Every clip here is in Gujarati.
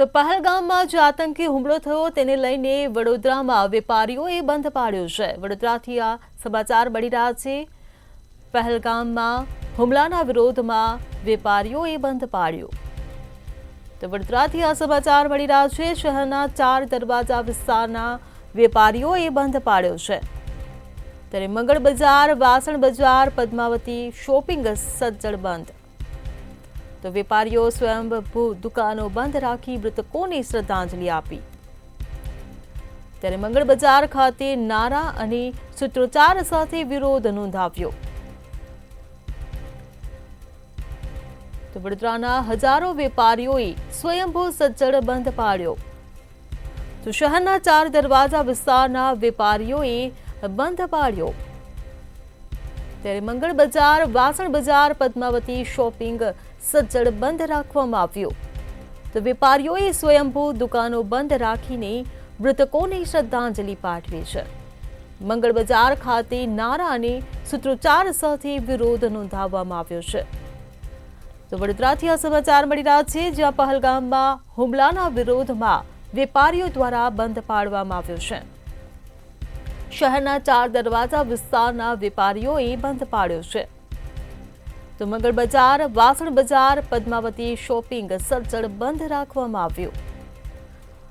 તો પહલગામમાં જે આતંકી હુમલો થયો તેને લઈને વડોદરામાં વેપારીઓએ બંધ પાડ્યો છે। વડોદરાથી આ સમાચાર મળી રહ્યા છે। પહલગામમાં હુમલાના વિરોધમાં વેપારીઓએ બંધ પાડ્યો। તો વડોદરાથી આ સમાચાર મળી રહ્યા છે। શહેરના 4 દરવાજા વિસ્તારના વેપારીઓએ બંધ પાડ્યો છે। ત્યારે મંગળ બજાર, વાસણ બજાર, પદ્માવતી શોપિંગ સજ્જડ બંધ। તો વેપારીઓ સ્વયંભૂ દુકાનો બંધ રાખી મૃતકોને શ્રદ્ધાંજલિ આપી। ત્યારે મંગળ બજાર ખાતે નારા અને સૂત્રોચ્ચાર સાથે વિરોધ નોંધાવ્યો। તો વડોદરાના હજારો વેપારીઓએ સ્વયંભૂ સજ્જડ બંધ પાડ્યો। તો શહેરના 4 દરવાજા વિસ્તારના વેપારીઓએ બંધ પાડ્યો। ત્યારે મંગળ બજાર, વાસણ બજાર, પદ્માવતી શોપિંગ સજ્જડ બંધ રાખવામાં આવ્યો। તો વેપારીઓએ સ્વયંભૂ દુકાનો બંધ રાખીને મૃતકોને શ્રદ્ધાંજલિ પાઠવી છે। મંગળ બજાર ખાતે નારા અને સૂત્રોચ્ચાર સાથે વિરોધ નોંધાવવામાં આવ્યો છે। તો વડોદરાથી આ સમાચાર મળી રહ્યા છે, જ્યાં પહલગામમાં હુમલાના વિરોધમાં વેપારીઓ દ્વારા બંધ પાડવામાં આવ્યો છે। શહેરના 4 દરવાજા વિસ્તારના વેપારીઓએ બંધ પાડ્યો છે। તો મંગળ બજાર, વાસણ બજાર, પદ્માવતી શોપિંગ સજ્જડ બંધ રાખવામાં આવ્યું।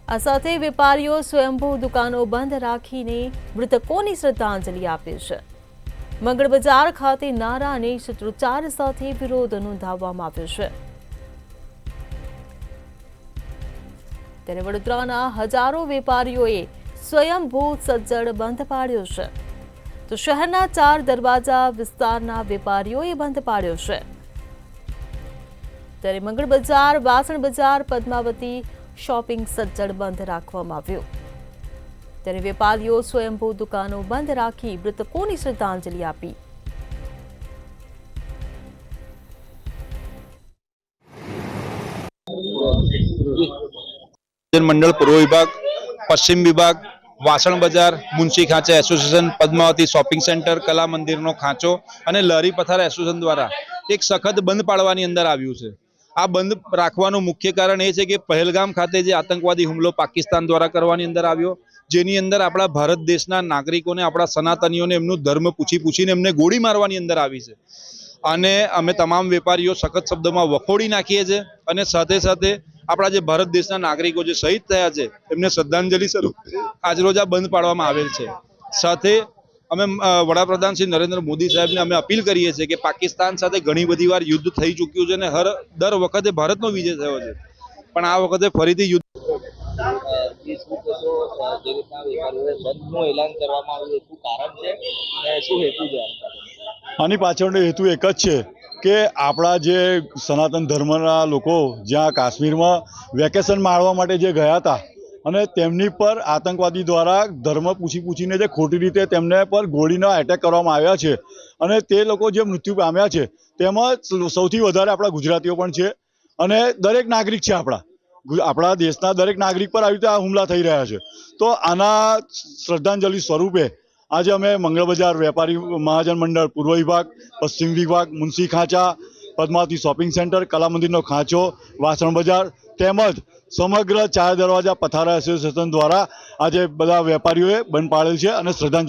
આ સાથે વેપારીઓ સ્વયંભૂ દુકાનો બંધ રાખીને મૃતકોની શ્રદ્ધાંજલિ આપે છે। મંગળ બજાર ખાતે નારા અને સૂત્રોચ્ચાર સાથે વિરોધ નોંધાવવામાં આવ્યો છે। ત્યારે વડોદરાના હજારો વેપારીઓએ સ્વયંભૂ સજ્જડ બંધ પાડ્યો છે। તો શહેરના 4 દરવાજા વિસ્તારના વેપારીઓએ બંધ પાડ્યો છે। ત્યારે મંગળ બજાર, વાસણ બજાર, પદ્માવતી શોપિંગ સજ્જડ બંધ રાખવામાં આવ્યું। ત્યારે વેપારીઓ સ્વયંભૂ દુકાનો બંધ રાખી મૃતકોની શ્રદ્ધાંજલિ આપી। मंडल पूर्व विभाग, पश्चिम विभाग, वासण बजार, मुंशी खाचा एसोसिएशन, पद्मावती शॉपिंग सेंटर, कला मंदिर नो खांचो अने लहरी पथार एसोसिएशन द्वारा एक सखत बंद पाड़वानी अंदर आव्युं छे। आ बंद राखवानुं मुख्य कारण ए छे के पहलगाम खाते जे आतंकवादी हुमलो पाकिस्तान द्वारा करवानी अंदर आव्यो, जेनी अंदर आपणा भारत देशना नागरिकोने, आपणा सनातनीओने एमनुं धर्म पूछीने एमने गोળી मारवानी अंदर आवी छे। અને અમે તમામ વેપારીઓ સખત શબ્દોમાં વખોડી નાખીએ છીએ અને સાથે સાથે આપણા જે ભારત દેશના નાગરિકો જે શહીદ થયા છે એમને શ્રદ્ધાંજલિ સ્વરૂપ આજરોજ આ બંધ પાડવામાં આવેલ છે। સાથે અમે વડાપ્રધાન શ્રી નરેન્દ્ર મોદી સાહેબને અમે અપીલ કરીએ છીએ કે પાકિસ્તાન સાથે ઘણી બધી વાર યુદ્ધ થઈ ચૂક્યું છે અને દર વખતે ભારતનો વિજય થયો છે, પણ આ વખતે ફરીથી યુદ્ધ આની પાછળનો હેતુ એક જ છે કે આપણા જે સનાતન ધર્મના લોકો જ્યાં કાશ્મીરમાં વેકેશન માણવા માટે જે ગયા હતા અને તેમની પર આતંકવાદી દ્વારા ધર્મ પૂછીને જે ખોટી રીતે તેમને પર ગોળીના એટેક કરવામાં આવ્યા છે અને તે લોકો જે મૃત્યુ પામ્યા છે તેમાં સૌથી વધારે આપણા ગુજરાતીઓ પણ છે અને દરેક નાગરિક છે। આપણા દેશના દરેક નાગરિક પર આવી રીતે આ હુમલા થઈ રહ્યા છે। તો આના શ્રદ્ધાંજલિ સ્વરૂપે આજે અમે મંગળ બજાર, વેપારી મહાજન મંડળ પૂર્વ વિભાગ, પશ્ચિમ વિભાગ, મુંશી ખાંચા, પદ્માવતી શોપિંગ સેન્ટર, કલા મંદિરનો ખાંચો, વાસણ બજાર તેમજ સમગ્ર 4 દરવાજા પથારા એસોસિએશન દ્વારા આજે બધા વેપારીઓએ બંધ પાડેલ છે અને શ્રદ્ધાંજલિ